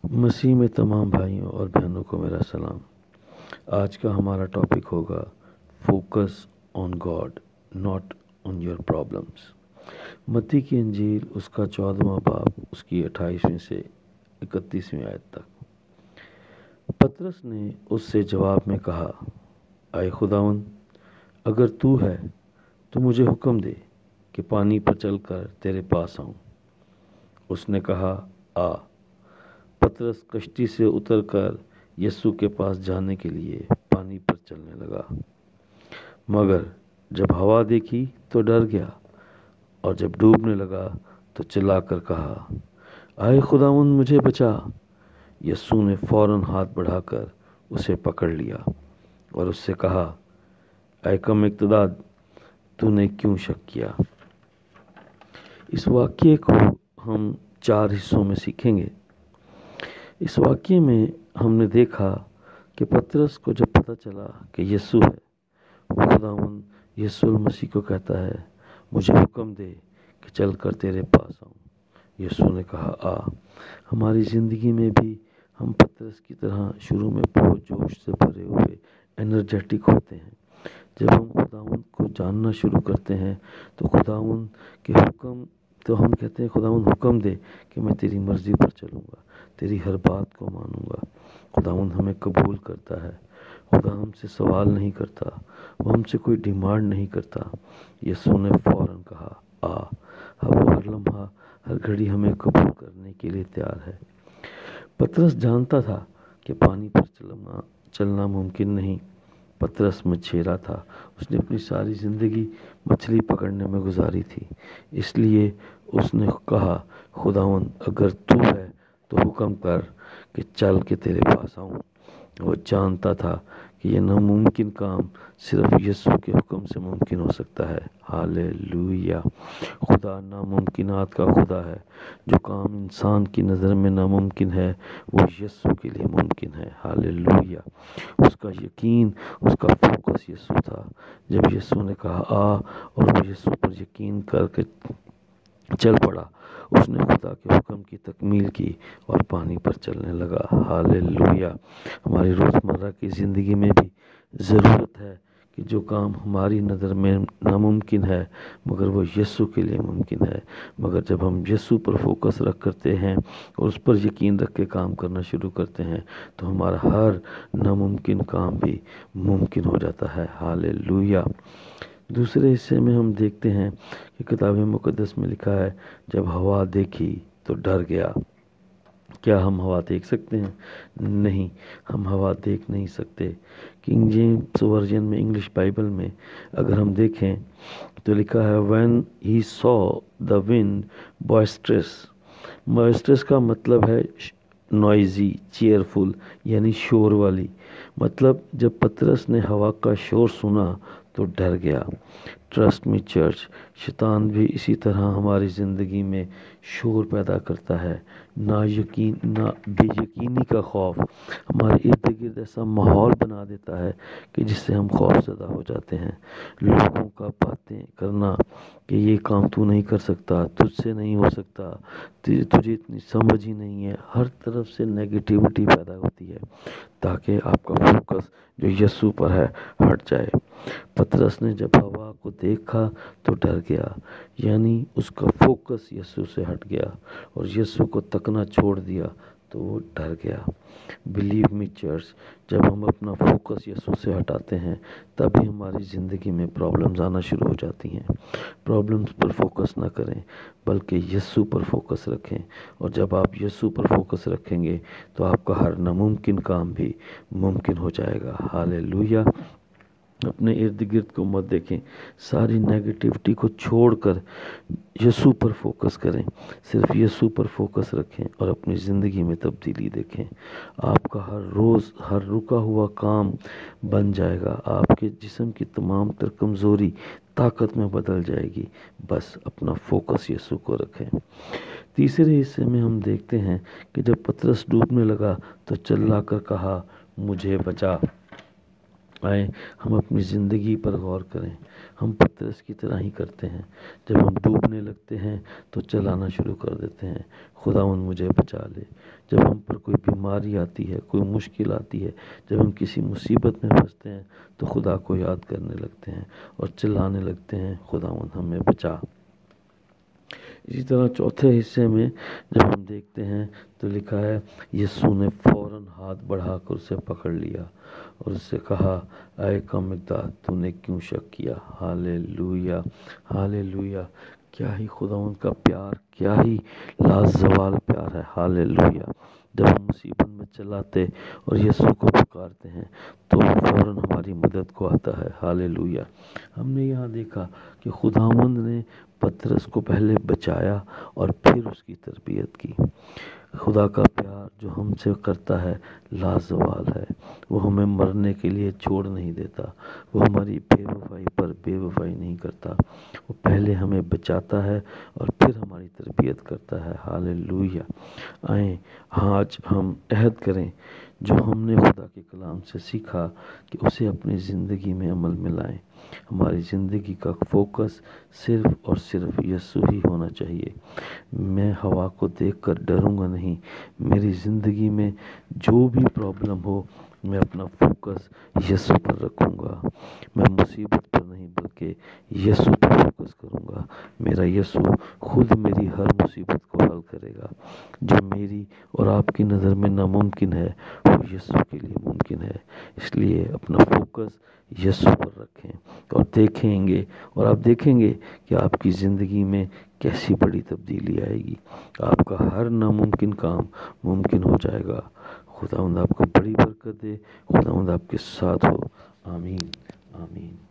مسیح میں تمام بھائیوں اور بہنوں کو میرا سلام۔ آج کا ہمارا ٹاپک ہوگا focus on God not on your problems. متی کی انجیل اس کا 14واں باب اس کی 28ویں سے 31ویں آیت تک۔ پطرس نے اس سے جواب میں کہا، اے خداوند، اگر تو ہے تو مجھے حکم دے کہ پانی پر چل کر تیرے پاس آؤں۔ اس نے کہا، آ۔ پطرس کشتی سے اتر کر یسوع کے پاس جانے کے لیے پانی پر چلنے لگا، مگر جب ہوا دیکھی تو ڈر گیا، اور جب ڈوبنے لگا تو چلا کر کہا، اے خداوند، مجھے بچا۔ یسوع نے فوراً ہاتھ بڑھا کر اسے پکڑ لیا اور اس سے کہا، اے کم اقتدار، تو نے کیوں شک کیا؟ اس واقعے کو ہم 4 حصوں میں سیکھیں گے۔ اس واقعے میں ہم نے دیکھا کہ پطرس کو جب پتہ چلا کہ یسوع ہے، وہ خداوند یسوع المسیح کو کہتا ہے، مجھے حکم دے کہ چل کر تیرے پاس آؤں۔ یسوع نے کہا، آ۔ ہماری زندگی میں بھی ہم پطرس کی طرح شروع میں بہت جوش سے بھرے ہوئے انرجیٹک ہوتے ہیں۔ جب ہم خداوند کو جاننا شروع کرتے ہیں تو خداوند کے حکم تو ہم کہتے ہیں، خداوند حکم دے کہ میں تیری مرضی پر چلوں گا، تیری ہر بات کو مانوں گا۔ خداوند ہمیں قبول کرتا ہے۔ خدا ہم سے سوال نہیں کرتا، وہ ہم سے کوئی ڈیمانڈ نہیں کرتا۔ یسوع نے فوراً کہا، آ۔ اب وہ ہر لمحہ، ہر گھڑی ہمیں قبول کرنے کے لیے تیار ہے۔ پطرس جانتا تھا کہ پانی پر چلنا ممکن نہیں۔ پطرس مچھیرا تھا، اس نے اپنی ساری زندگی مچھلی پکڑنے میں گزاری تھی، اس لیے اس نے کہا، خداوند، اگر تو ہے تو حکم کر کہ چل کے تیرے پاس آؤں۔ وہ جانتا تھا کہ یہ ناممکن کام صرف یسوع کے حکم سے ممکن ہو سکتا ہے۔ ہالےلویا! خدا ناممکنات کا خدا ہے۔ جو کام انسان کی نظر میں ناممکن ہے وہ یسوع کے لیے ممکن ہے۔ ہالےلویا! اس کا یقین، اس کا فوکس یسوع تھا۔ جب یسوع نے کہا، آ، اور وہ یسوع پر یقین کر کے چل پڑا، اس نے خدا کے حکم کی تکمیل کی اور پانی پر چلنے لگا۔ ہالےلویا! ہماری روزمرہ کی زندگی میں بھی ضرورت ہے کہ جو کام ہماری نظر میں ناممکن ہے مگر وہ یسوع کے لیے ممکن ہے۔ مگر جب ہم یسوع پر فوکس رکھ کرتے ہیں اور اس پر یقین رکھ کے کام کرنا شروع کرتے ہیں تو ہمارا ہر ناممکن کام بھی ممکن ہو جاتا ہے۔ ہالےلویا! دوسرے حصے میں ہم دیکھتے ہیں کہ کتاب مقدس میں لکھا ہے، جب ہوا دیکھی تو ڈر گیا۔ کیا ہم ہوا دیکھ سکتے ہیں؟ نہیں، ہم ہوا دیکھ نہیں سکتے۔ کنگ جیمز ورژن میں، انگلش بائبل میں اگر ہم دیکھیں تو لکھا ہے، when he saw the wind boisterous۔ boisterous کا مطلب ہے نوائزی، چیئرفل، یعنی شور والی۔ مطلب جب پطرس نے ہوا کا شور سنا تو ڈر گیا۔ ٹرسٹ می چرچ، شیطان بھی اسی طرح ہماری زندگی میں شور پیدا کرتا ہے۔ نہ بے یقینی کا خوف ہمارے ارد گرد ایسا ماحول بنا دیتا ہے کہ جس سے ہم خوف زدہ ہو جاتے ہیں۔ لوگوں کا باتیں کرنا کہ یہ کام تو نہیں کر سکتا، تجھ سے نہیں ہو سکتا، تجھے اتنی سمجھ ہی نہیں ہے، ہر طرف سے نیگیٹیوٹی پیدا ہوتی ہے تاکہ آپ کا فوکس جو یسوع پر ہے ہٹ جائے۔ پطرس نے جب ہوا کو دیکھا تو ڈر گیا، یعنی اس کا فوکس یسوع سے ہٹ گیا اور یسوع کو تکنا چھوڑ دیا تو وہ ڈر گیا۔ بلیو می چرچ، جب ہم اپنا فوکس یسوع سے ہٹاتے ہیں تبھی ہماری زندگی میں پرابلمز آنا شروع ہو جاتی ہیں۔ پرابلمز پر فوکس نہ کریں بلکہ یسوع پر فوکس رکھیں، اور جب آپ یسوع پر فوکس رکھیں گے تو آپ کا ہر ناممکن کام بھی ممکن ہو جائے گا۔ ہالےلویا! اپنے ارد گرد کو مت دیکھیں، ساری نیگیٹیوٹی کو چھوڑ کر یسوع پر فوکس کریں، صرف یسوع پر فوکس رکھیں اور اپنی زندگی میں تبدیلی دیکھیں۔ آپ کا ہر روز ہر رکا ہوا کام بن جائے گا، آپ کے جسم کی تمام تر کمزوری طاقت میں بدل جائے گی۔ بس اپنا فوکس یسوع کو رکھیں۔ تیسرے حصے میں ہم دیکھتے ہیں کہ جب پطرس ڈوبنے لگا تو چلا کر کہا، مجھے بچا۔ آئیں ہم اپنی زندگی پر غور کریں۔ ہم پترس کی طرح ہی کرتے ہیں، جب ہم ڈوبنے لگتے ہیں تو چلانا شروع کر دیتے ہیں، خداوند مجھے بچا لے۔ جب ہم پر کوئی بیماری آتی ہے، کوئی مشکل آتی ہے، جب ہم کسی مصیبت میں پھنستے ہیں تو خدا کو یاد کرنے لگتے ہیں اور چلانے لگتے ہیں، خداوند ہمیں بچا۔ اسی طرح چوتھے حصے میں جب ہم دیکھتے ہیں تو لکھا ہے، یسوع نے فوراً ہاتھ بڑھا کر اسے پکڑ لیا اور اس سے کہا، اے کم اقدار، تو نے کیوں شک کیا؟ ہالےلویا، ہالےلویا۔ کیا ہی خداوند کا پیار، کیا ہی لازوال پیار ہے، ہالےلویا۔ جب ہم مصیبت میں چلاتے اور یسوع کو پکارتے ہیں تو وہ فوراً ہماری مدد کو آتا ہے، ہالےلویا۔ ہم نے یہاں دیکھا کہ خداوند نے پترس کو پہلے بچایا اور پھر اس کی تربیت کی۔ خدا کا پیار جو ہم سے کرتا ہے لازوال ہے، وہ ہمیں مرنے کے لیے چھوڑ نہیں دیتا، وہ ہماری بے وفائی پر بے وفائی نہیں کرتا، وہ پہلے ہمیں بچاتا ہے اور پھر ہماری تربیت کرتا ہے، ہالےلویا۔ آئیں آج ہم عہد کریں جو ہم نے خدا کے کلام سے سیکھا کہ اسے اپنی زندگی میں عمل میں لائیں۔ ہماری زندگی کا فوکس صرف اور صرف یسوع ہی ہونا چاہیے۔ میں ہوا کو دیکھ کر ڈروں گا نہیں، میری زندگی میں جو بھی پرابلم ہو میں اپنا فوکس یسوع پر رکھوں گا۔ میں مصیبت پر نہیں بلکہ یسوع پر فوکس کروں گا۔ میرا یسوع خود میری ہر مصیبت کو حل کرے گا۔ جو میری اور آپ کی نظر میں ناممکن ہے وہ یسوع کے لیے ممکن ہے۔ اس لیے اپنا فوکس یسوع پر رکھیں اور دیکھیں گے، اور آپ دیکھیں گے کہ آپ کی زندگی میں کیسی بڑی تبدیلی آئے گی۔ آپ کا ہر ناممکن کام ممکن ہو جائے گا۔ خداوند آپ کو بڑی برکت دے، خداوند آپ کے ساتھ ہو، آمین، آمین۔